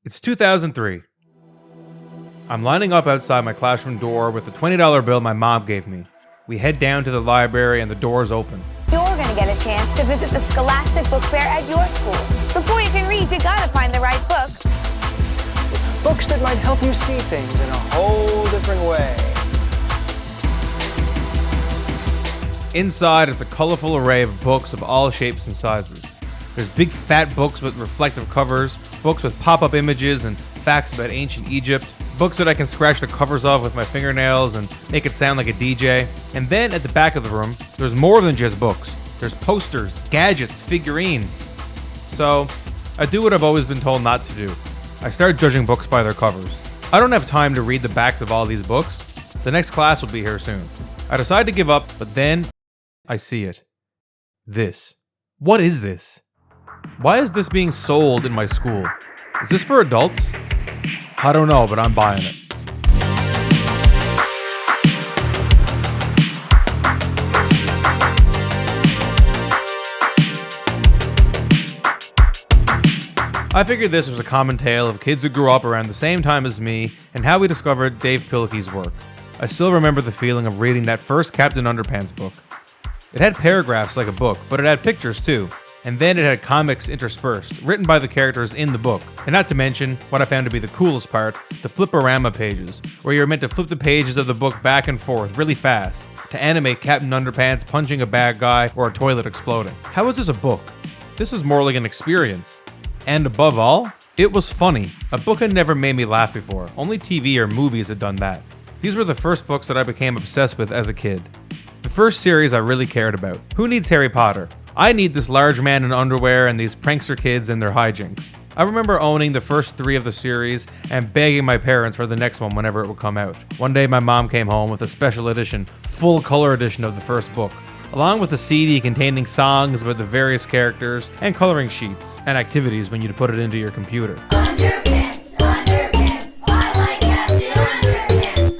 It's 2003. I'm lining up outside my classroom door with the $20 bill my mom gave me. We head down to the library and the door's open. You're going to get a chance to visit the Scholastic Book Fair at your school. Before you can read, you gotta find the right book. Books that might help you see things in a whole different way. Inside is a colorful array of books of all shapes and sizes. There's big fat books with reflective covers, books with pop-up images and facts about ancient Egypt, books that I can scratch the covers of with my fingernails and make it sound like a DJ. And then at the back of the room, there's more than just books. There's posters, gadgets, figurines. So, I do what I've always been told not to do. I start judging books by their covers. I don't have time to read the backs of all these books. The next class will be here soon. I decide to give up, but then I see it. This. What is this? Why is this being sold in my school? Is this for adults? I don't know, but I'm buying it. I figured this was a common tale of kids who grew up around the same time as me and how we discovered Dav Pilkey's work. I still remember the feeling of reading that first Captain Underpants book. It had paragraphs like a book, but it had pictures too. And then it had comics interspersed, written by the characters in the book. And not to mention, what I found to be the coolest part, the flip-orama pages, where you're meant to flip the pages of the book back and forth really fast, to animate Captain Underpants punching a bad guy or a toilet exploding. How is this a book? This is more like an experience. And above all, it was funny. A book had never made me laugh before. Only TV or movies had done that. These were the first books that I became obsessed with as a kid. The first series I really cared about. Who needs Harry Potter? I need this large man in underwear and these prankster kids and their hijinks. I remember owning the first 3 of the series and begging my parents for the next one whenever it would come out. One day my mom came home with a special edition, full color edition of the first book, along with a CD containing songs about the various characters and coloring sheets and activities when you'd put it into your computer. Underpants, underpants, I like Captain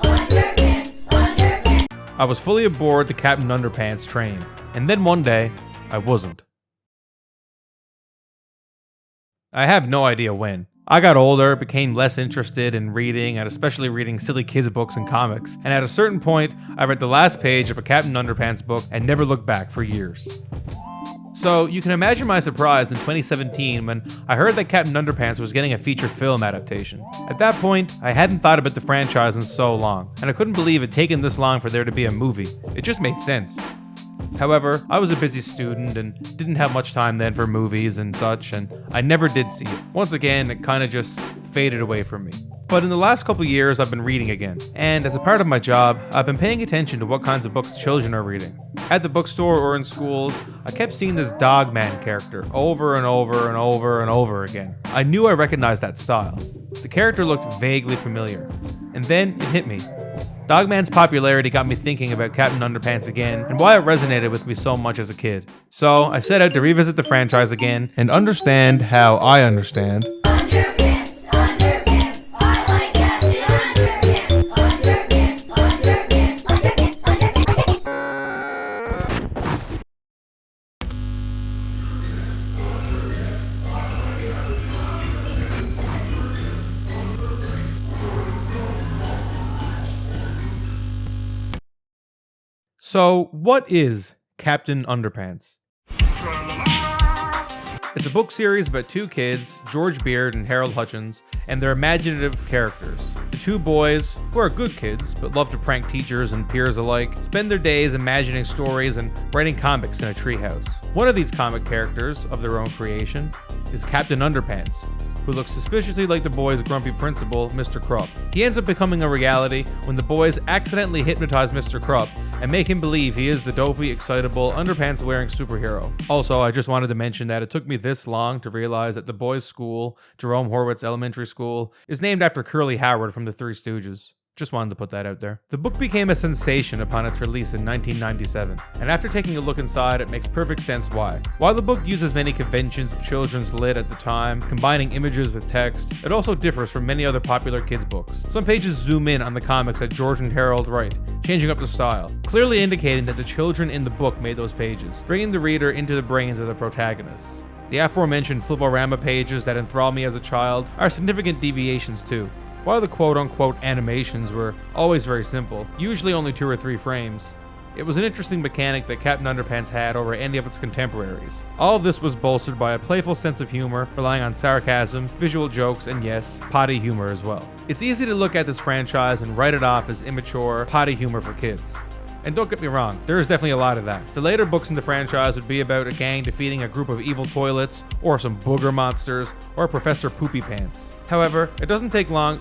Underpants, underpants. I was fully aboard the Captain Underpants train, and then one day, I wasn't. I have no idea when. I got older, became less interested in reading, and especially reading silly kids' books and comics, and at a certain point, I read the last page of a Captain Underpants book and never looked back for years. So, you can imagine my surprise in 2017 when I heard that Captain Underpants was getting a feature film adaptation. At that point, I hadn't thought about the franchise in so long, and I couldn't believe it taken this long for there to be a movie. It just made sense. However, I was a busy student and didn't have much time then for movies and such, and I never did see it. Once again, it kinda just faded away from me. But in the last couple years, I've been reading again, and as a part of my job, I've been paying attention to what kinds of books children are reading. At the bookstore or in schools, I kept seeing this Dog Man character over and over and over and over again. I knew I recognized that style. The character looked vaguely familiar, and then it hit me. Dogman's popularity got me thinking about Captain Underpants again and why it resonated with me so much as a kid. So I set out to revisit the franchise again and understand how I understand. Underpants, underpants, I like Captain Underpants, underpants, underpants, underpants, underpants. So, what is Captain Underpants? It's a book series about 2 kids, George Beard and Harold Hutchins, and their imaginative characters. The 2 boys, who are good kids but love to prank teachers and peers alike, spend their days imagining stories and writing comics in a treehouse. One of these comic characters, of their own creation, is Captain Underpants, who looks suspiciously like the boys' grumpy principal, Mr. Krupp. He ends up becoming a reality when the boys accidentally hypnotize Mr. Krupp and make him believe he is the dopey, excitable, underpants-wearing superhero. Also, I just wanted to mention that it took me this long to realize that the boys' school, Jerome Horwitz Elementary School, is named after Curly Howard from the Three Stooges. Just wanted to put that out there. The book became a sensation upon its release in 1997, and after taking a look inside, it makes perfect sense why. While the book uses many conventions of children's lit at the time, combining images with text, it also differs from many other popular kids' books. Some pages zoom in on the comics that George and Harold write, changing up the style, clearly indicating that the children in the book made those pages, bringing the reader into the brains of the protagonists. The aforementioned Fliporama pages that enthralled me as a child are significant deviations too. While the quote-unquote animations were always very simple, usually only 2 or 3 frames, it was an interesting mechanic that Captain Underpants had over any of its contemporaries. All of this was bolstered by a playful sense of humor, relying on sarcasm, visual jokes, and yes, potty humor as well. It's easy to look at this franchise and write it off as immature, potty humor for kids. And don't get me wrong, there is definitely a lot of that. The later books in the franchise would be about a gang defeating a group of evil toilets, or some booger monsters, or Professor Poopy Pants. However, it doesn't take long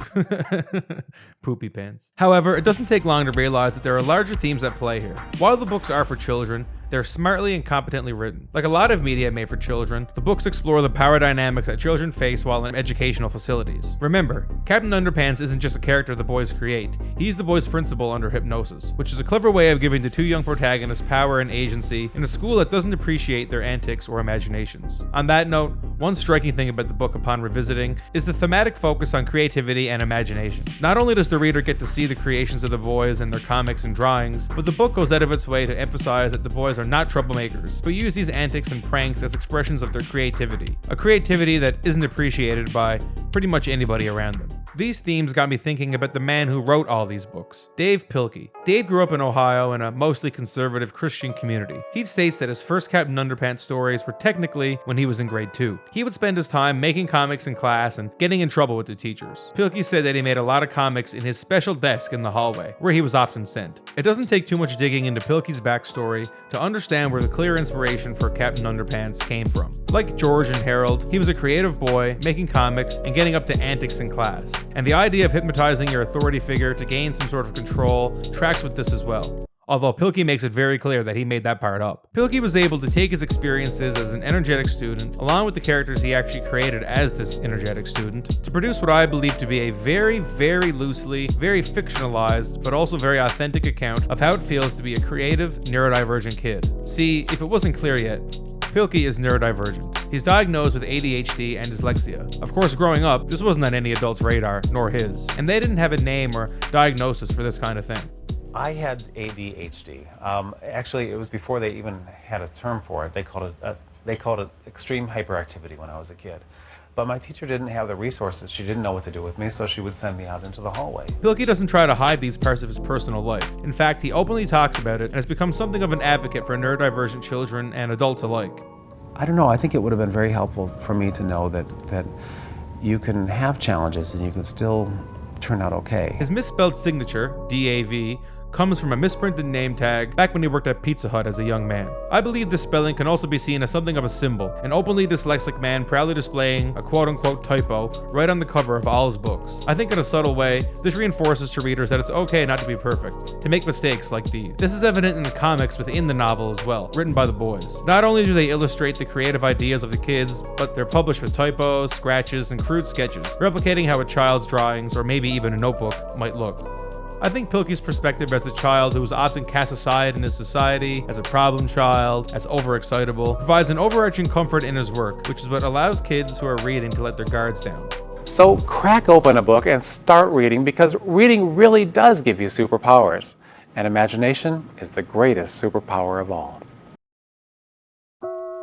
Poopy Pants. However, it doesn't take long to realize that there are larger themes at play here. While the books are for children, they're smartly and competently written. Like a lot of media made for children, the books explore the power dynamics that children face while in educational facilities. Remember, Captain Underpants isn't just a character the boys create, he's the boys' principal under hypnosis, which is a clever way of giving the 2 young protagonists power and agency in a school that doesn't appreciate their antics or imaginations. On that note, one striking thing about the book upon revisiting is the thematic focus on creativity and imagination. Not only does the reader get to see the creations of the boys and their comics and drawings, but the book goes out of its way to emphasize that the boys are not troublemakers, but use these antics and pranks as expressions of their creativity. A creativity that isn't appreciated by pretty much anybody around them. These themes got me thinking about the man who wrote all these books, Dav Pilkey. Dave grew up in Ohio in a mostly conservative Christian community. He states that his first Captain Underpants stories were technically when he was in grade 2. He would spend his time making comics in class and getting in trouble with the teachers. Pilkey said that he made a lot of comics in his special desk in the hallway, where he was often sent. It doesn't take too much digging into Pilkey's backstory to understand where the clear inspiration for Captain Underpants came from. Like George and Harold, he was a creative boy, making comics and getting up to antics in class. And the idea of hypnotizing your authority figure to gain some sort of control tracks with this as well. Although Pilkey makes it very clear that he made that part up. Pilkey was able to take his experiences as an energetic student, along with the characters he actually created as this energetic student, to produce what I believe to be a very, very loosely, very fictionalized, but also very authentic account of how it feels to be a creative, neurodivergent kid. See, if it wasn't clear yet, Pilkey is neurodivergent. He's diagnosed with ADHD and dyslexia. Of course, growing up, this wasn't on any adult's radar, nor his, and they didn't have a name or diagnosis for this kind of thing. I had ADHD. Actually, it was before they even had a term for it. They called it extreme hyperactivity when I was a kid. But my teacher didn't have the resources. She didn't know what to do with me, so she would send me out into the hallway. Pilkey doesn't try to hide these parts of his personal life. In fact, he openly talks about it and has become something of an advocate for neurodivergent children and adults alike. I don't know. I think it would have been very helpful for me to know that you can have challenges and you can still turn out okay. His misspelled signature, DAV, comes from a misprinted name tag back when he worked at Pizza Hut as a young man. I believe this spelling can also be seen as something of a symbol, an openly dyslexic man proudly displaying a quote-unquote typo right on the cover of all his books. I think in a subtle way, this reinforces to readers that it's okay not to be perfect, to make mistakes like these. This is evident in the comics within the novel as well, written by the boys. Not only do they illustrate the creative ideas of the kids, but they're published with typos, scratches, and crude sketches, replicating how a child's drawings, or maybe even a notebook, might look. I think Pilkey's perspective as a child who was often cast aside in his society, as a problem child, as overexcitable, provides an overarching comfort in his work, which is what allows kids who are reading to let their guards down. So crack open a book and start reading, because reading really does give you superpowers. And imagination is the greatest superpower of all.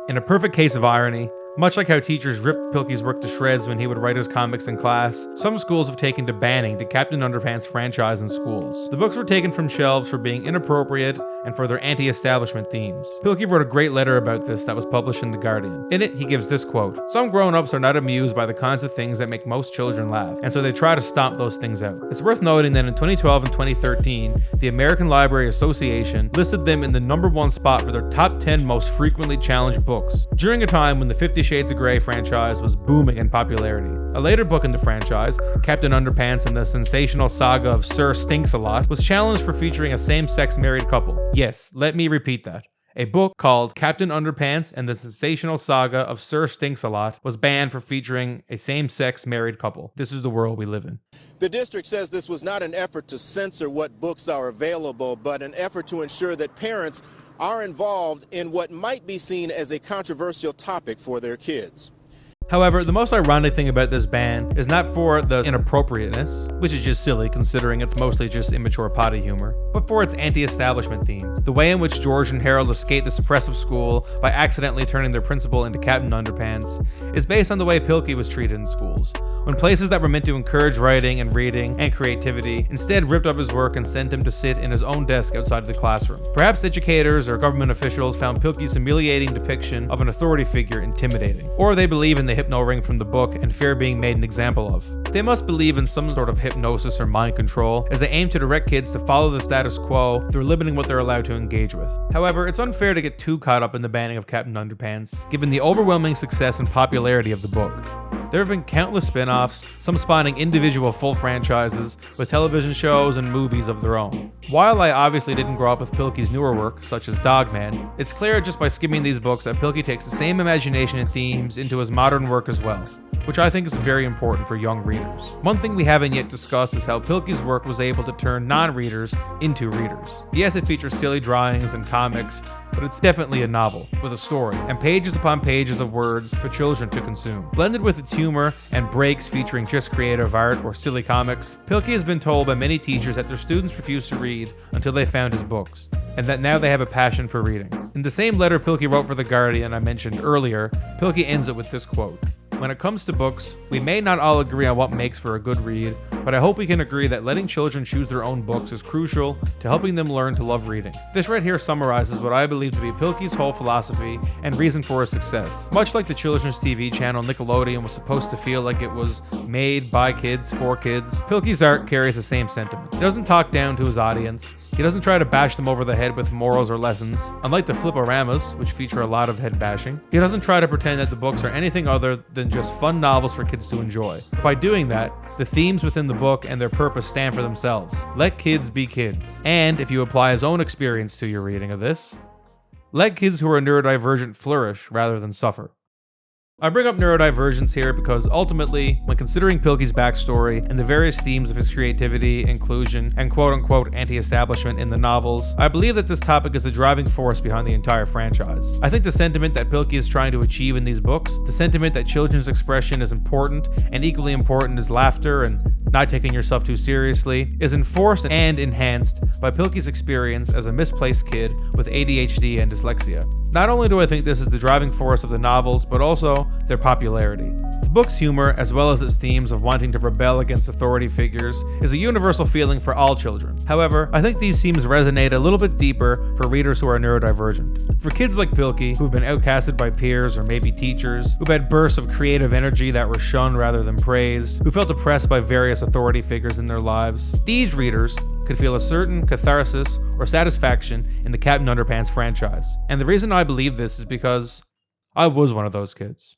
In a perfect case of irony, much like how teachers ripped Pilkey's work to shreds when he would write his comics in class, some schools have taken to banning the Captain Underpants franchise in schools. The books were taken from shelves for being inappropriate and for their anti-establishment themes. Pilkey wrote a great letter about this that was published in The Guardian. In it, he gives this quote: "Some grown-ups are not amused by the kinds of things that make most children laugh, and so they try to stomp those things out." It's worth noting that in 2012 and 2013, the American Library Association listed them in the #1 spot for their top 10 most frequently challenged books, during a time when the 50 Shades of Grey franchise was booming in popularity. A later book in the franchise, Captain Underpants and the Sensational Saga of Sir Stinks-a-Lot, was challenged for featuring a same-sex married couple. Yes, let me repeat that. A book called Captain Underpants and the Sensational Saga of Sir Stinks-a-Lot was banned for featuring a same-sex married couple. This is the world we live in. The district says this was not an effort to censor what books are available, but an effort to ensure that parents are involved in what might be seen as a controversial topic for their kids. However, the most ironic thing about this ban is not for the inappropriateness, which is just silly considering it's mostly just immature potty humor, but for its anti-establishment theme. The way in which George and Harold escape this oppressive school by accidentally turning their principal into Captain Underpants is based on the way Pilkey was treated in schools, when places that were meant to encourage writing and reading and creativity instead ripped up his work and sent him to sit in his own desk outside of the classroom. Perhaps educators or government officials found Pilkey's humiliating depiction of an authority figure intimidating, or they believe in the hypno ring from the book and fear being made an example of. They must believe in some sort of hypnosis or mind control as they aim to direct kids to follow the status quo through limiting what they're allowed to engage with. However, it's unfair to get too caught up in the banning of Captain Underpants, given the overwhelming success and popularity of the book. There have been countless spin-offs, some spawning individual full franchises, with television shows and movies of their own. While I obviously didn't grow up with Pilkey's newer work, such as Dogman, it's clear just by skimming these books that Pilkey takes the same imagination and themes into his modern work as well, which I think is very important for young readers. One thing we haven't yet discussed is how Pilkey's work was able to turn non-readers into readers. Yes, it features silly drawings and comics, but it's definitely a novel, with a story, and pages upon pages of words for children to consume. Blended with its humor and breaks featuring just creative art or silly comics, Pilkey has been told by many teachers that their students refused to read until they found his books, and that now they have a passion for reading. In the same letter Pilkey wrote for The Guardian I mentioned earlier, Pilkey ends it with this quote: "When it comes to books, we may not all agree on what makes for a good read, but I hope we can agree that letting children choose their own books is crucial to helping them learn to love reading." This right here summarizes what I believe to be Pilkey's whole philosophy and reason for his success. Much like the children's TV channel Nickelodeon was supposed to feel like it was made by kids for kids, Pilkey's art carries the same sentiment. He doesn't talk down to his audience. He doesn't try to bash them over the head with morals or lessons, unlike the Fliporamas, which feature a lot of head bashing. He doesn't try to pretend that the books are anything other than just fun novels for kids to enjoy. By doing that, the themes within the book and their purpose stand for themselves. Let kids be kids. And if you apply his own experience to your reading of this, let kids who are neurodivergent flourish rather than suffer. I bring up neurodivergence here because ultimately, when considering Pilkey's backstory and the various themes of his creativity, inclusion, and quote-unquote anti-establishment in the novels, I believe that this topic is the driving force behind the entire franchise. I think the sentiment that Pilkey is trying to achieve in these books, the sentiment that children's expression is important and equally important is laughter and not taking yourself too seriously, is enforced and enhanced by Pilkey's experience as a misplaced kid with ADHD and dyslexia. Not only do I think this is the driving force of the novels, but also their popularity. The book's humor, as well as its themes of wanting to rebel against authority figures, is a universal feeling for all children. However, I think these themes resonate a little bit deeper for readers who are neurodivergent. For kids like Pilkey, who've been outcasted by peers or maybe teachers, who've had bursts of creative energy that were shunned rather than praised, who felt oppressed by various authority figures in their lives, these readers could feel a certain catharsis or satisfaction in the Captain Underpants franchise. And the reason I believe this is because I was one of those kids.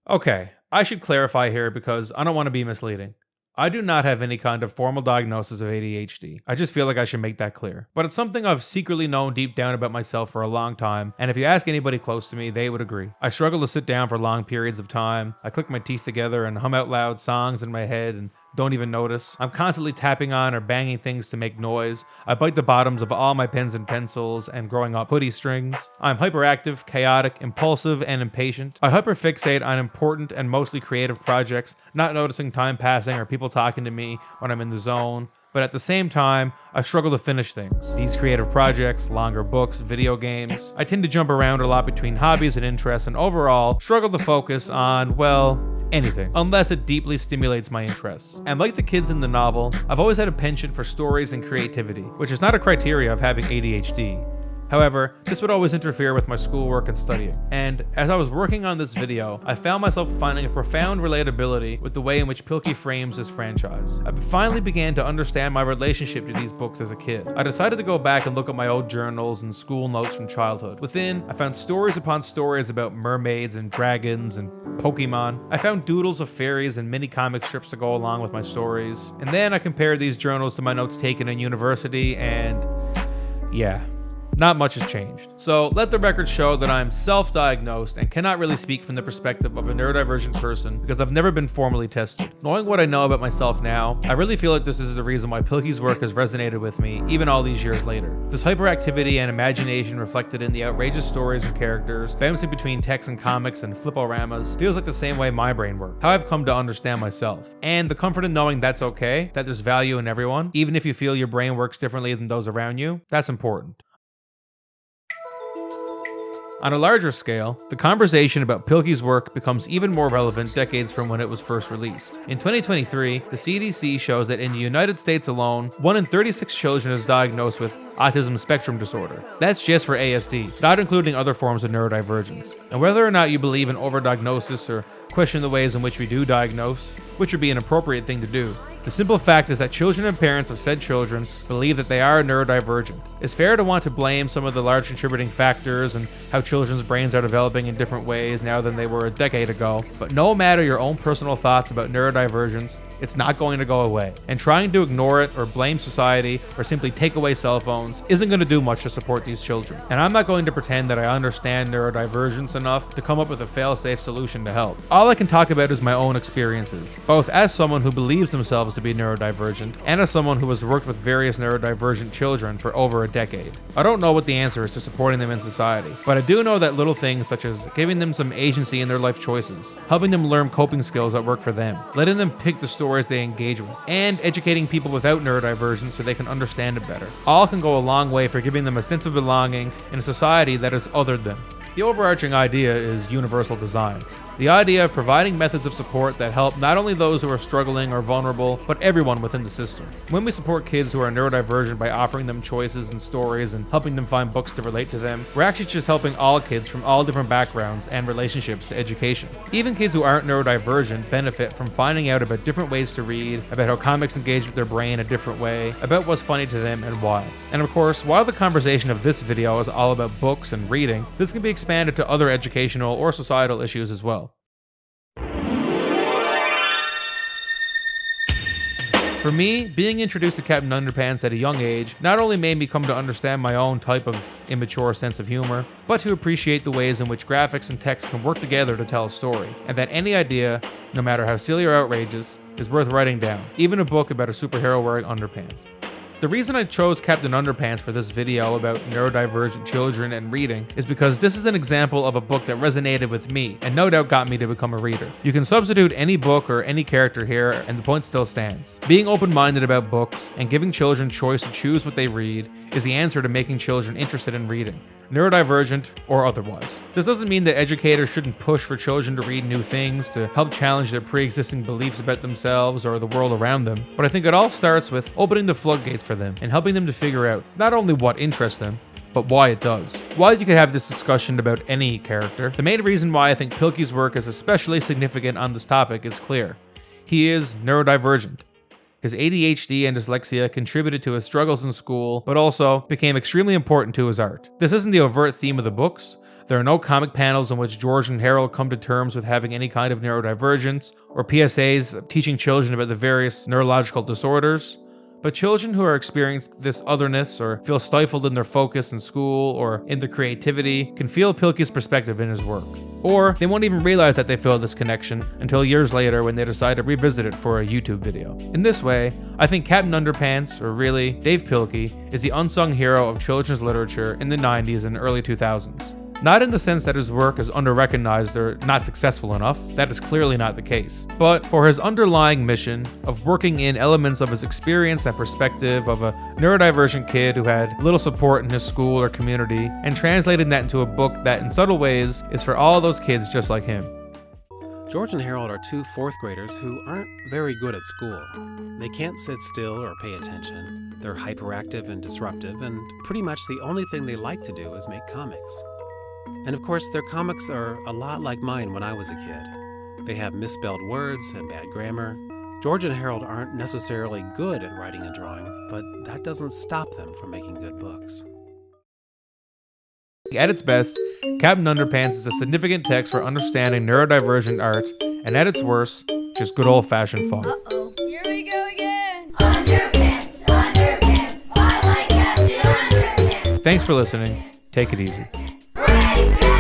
Okay, I should clarify here because I don't want to be misleading. I do not have any kind of formal diagnosis of ADHD. I just feel like I should make that clear. But it's something I've secretly known deep down about myself for a long time, and if you ask anybody close to me, they would agree. I struggle to sit down for long periods of time. I click my teeth together and hum out loud songs in my head and don't even notice. I'm constantly tapping on or banging things to make noise. I bite the bottoms of all my pens and pencils and growing up hoodie strings. I'm hyperactive, chaotic, impulsive, and impatient. I hyperfixate on important and mostly creative projects, not noticing time passing or people talking to me when I'm in the zone. But at the same time, I struggle to finish things. These creative projects, longer books, video games. I tend to jump around a lot between hobbies and interests and overall struggle to focus on, well, anything, unless it deeply stimulates my interests. And like the kids in the novel, I've always had a penchant for stories and creativity, which is not a criteria of having ADHD. However, this would always interfere with my schoolwork and studying. And as I was working on this video, I found myself finding a profound relatability with the way in which Pilkey frames this franchise. I finally began to understand my relationship to these books as a kid. I decided to go back and look at my old journals and school notes from childhood. Within, I found stories upon stories about mermaids and dragons and Pokemon. I found doodles of fairies and mini comic strips to go along with my stories. And then I compared these journals to my notes taken in university and yeah. Not much has changed. So let the record show that I'm self-diagnosed and cannot really speak from the perspective of a neurodivergent person because I've never been formally tested. Knowing what I know about myself now, I really feel like this is the reason why Pilkey's work has resonated with me, even all these years later. This hyperactivity and imagination reflected in the outrageous stories and characters, bouncing between text and comics and fliporamas, feels like the same way my brain works, how I've come to understand myself. And the comfort in knowing that's okay, that there's value in everyone, even if you feel your brain works differently than those around you, that's important. On a larger scale, the conversation about Pilkey's work becomes even more relevant decades from when it was first released. In 2023, the CDC shows that in the United States alone, 1 in 36 children is diagnosed with autism spectrum disorder. That's just for ASD, not including other forms of neurodivergence. And whether or not you believe in overdiagnosis or question the ways in which we do diagnose, which would be an appropriate thing to do, the simple fact is that children and parents of said children believe that they are neurodivergent. It's fair to want to blame some of the large contributing factors and how children's brains are developing in different ways now than they were a decade ago, but no matter your own personal thoughts about neurodivergence, it's not going to go away. And trying to ignore it or blame society or simply take away cell phones isn't going to do much to support these children. And I'm not going to pretend that I understand neurodivergence enough to come up with a fail-safe solution to help. All I can talk about is my own experiences, both as someone who believes themselves to be neurodivergent and as someone who has worked with various neurodivergent children for over a decade. I don't know what the answer is to supporting them in society, but I do know that little things such as giving them some agency in their life choices, helping them learn coping skills that work for them, letting them pick the stories they engage with, and educating people without neurodivergence so they can understand it better, all can go a long way for giving them a sense of belonging in a society that has othered them. The overarching idea is universal design. The idea of providing methods of support that help not only those who are struggling or vulnerable, but everyone within the system. When we support kids who are neurodivergent by offering them choices and stories and helping them find books to relate to them, we're actually just helping all kids from all different backgrounds and relationships to education. Even kids who aren't neurodivergent benefit from finding out about different ways to read, about how comics engage with their brain a different way, about what's funny to them and why. And of course, while the conversation of this video is all about books and reading, this can be expanded to other educational or societal issues as well. For me, being introduced to Captain Underpants at a young age not only made me come to understand my own type of immature sense of humor, but to appreciate the ways in which graphics and text can work together to tell a story, and that any idea, no matter how silly or outrageous, is worth writing down, even a book about a superhero wearing underpants. The reason I chose Captain Underpants for this video about neurodivergent children and reading is because this is an example of a book that resonated with me and no doubt got me to become a reader. You can substitute any book or any character here and the point still stands. Being open-minded about books and giving children choice to choose what they read is the answer to making children interested in reading, neurodivergent or otherwise. This doesn't mean that educators shouldn't push for children to read new things to help challenge their pre-existing beliefs about themselves or the world around them, but I think it all starts with opening the floodgates for them and helping them to figure out not only what interests them, but why it does. While you could have this discussion about any character, the main reason why I think Pilkey's work is especially significant on this topic is clear. He is neurodivergent. His ADHD and dyslexia contributed to his struggles in school, but also became extremely important to his art. This isn't the overt theme of the books. There are no comic panels in which George and Harold come to terms with having any kind of neurodivergence, or PSAs teaching children about the various neurological disorders. But children who are experiencing this otherness or feel stifled in their focus in school or in their creativity can feel Pilkey's perspective in his work. Or they won't even realize that they feel this connection until years later when they decide to revisit it for a YouTube video. In this way, I think Captain Underpants, or really Dav Pilkey, is the unsung hero of children's literature in the 90s and early 2000s. Not in the sense that his work is under-recognized or not successful enough, that is clearly not the case, but for his underlying mission of working in elements of his experience and perspective of a neurodivergent kid who had little support in his school or community, and translating that into a book that in subtle ways is for all those kids just like him. George and Harold are two fourth graders who aren't very good at school. They can't sit still or pay attention. They're hyperactive and disruptive, and pretty much the only thing they like to do is make comics. And of course, their comics are a lot like mine when I was a kid. They have misspelled words and bad grammar. George and Harold aren't necessarily good at writing and drawing, but that doesn't stop them from making good books. At its best, Captain Underpants is a significant text for understanding neurodivergent art, and at its worst, just good old-fashioned fun. Uh-oh. Here we go again. Underpants, underpants, I like Captain Underpants. Thanks for listening. Take it easy. Break